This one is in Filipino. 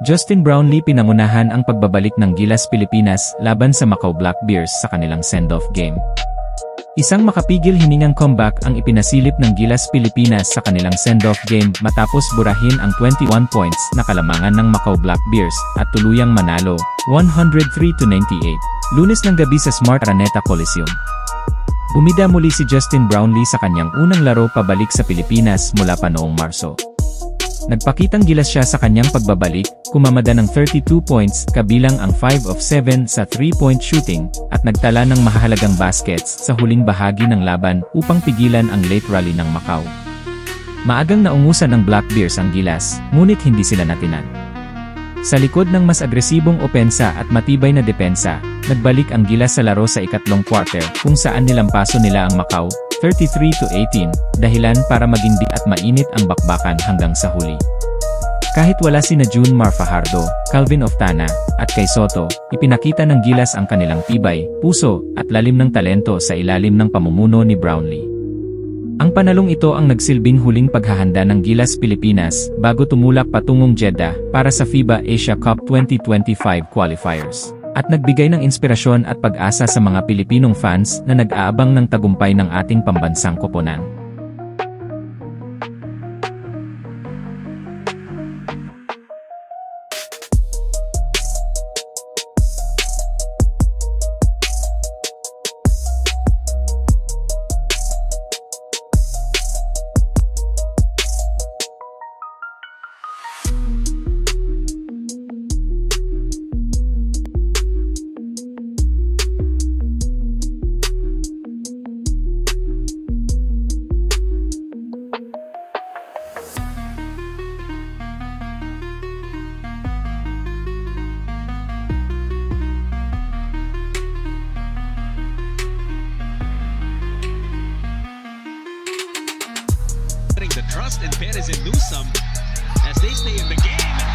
Justin Brownlee pinangunahan ang pagbabalik ng Gilas Pilipinas laban sa Macau Black Bears sa kanilang send-off game. Isang makapigil hiningang comeback ang ipinasilip ng Gilas Pilipinas sa kanilang send-off game matapos burahin ang 21 points na kalamangan ng Macau Black Bears at tuluyang manalo, 103-98, Lunes ng gabi sa Smart Araneta Coliseum. Bumida muli si Justin Brownlee sa kanyang unang laro pabalik sa Pilipinas mula pa noong Marso. Nagpakitang gilas siya sa kanyang pagbabalik, kumamada ng 32 points kabilang ang 5 of 7 sa 3-point shooting, at nagtala ng mahalagang baskets sa huling bahagi ng laban upang pigilan ang late rally ng Macau. Maagang naungusan ng Black Bears ang Gilas, ngunit hindi sila natinan. Sa likod ng mas agresibong opensa at matibay na depensa, nagbalik ang Gilas sa laro sa ikatlong quarter kung saan nilampaso nila ang Macau, 33-18, dahilan para maging at mainit ang bakbakan hanggang sa huli. Kahit wala sina June Mar Fajardo, Calvin Oftana, at kay Soto, ipinakita ng Gilas ang kanilang tibay, puso, at lalim ng talento sa ilalim ng pamumuno ni Brownlee. Ang panalong ito ang nagsilbing huling paghahanda ng Gilas Pilipinas bago tumulak patungong Jeddah para sa FIBA Asia Cup 2025 qualifiers. At nagbigay ng inspirasyon at pag-asa sa mga Pilipinong fans na nag-aabang ng tagumpay ng ating pambansang koponan. The trust in Perez and Newsome as they stay in the game.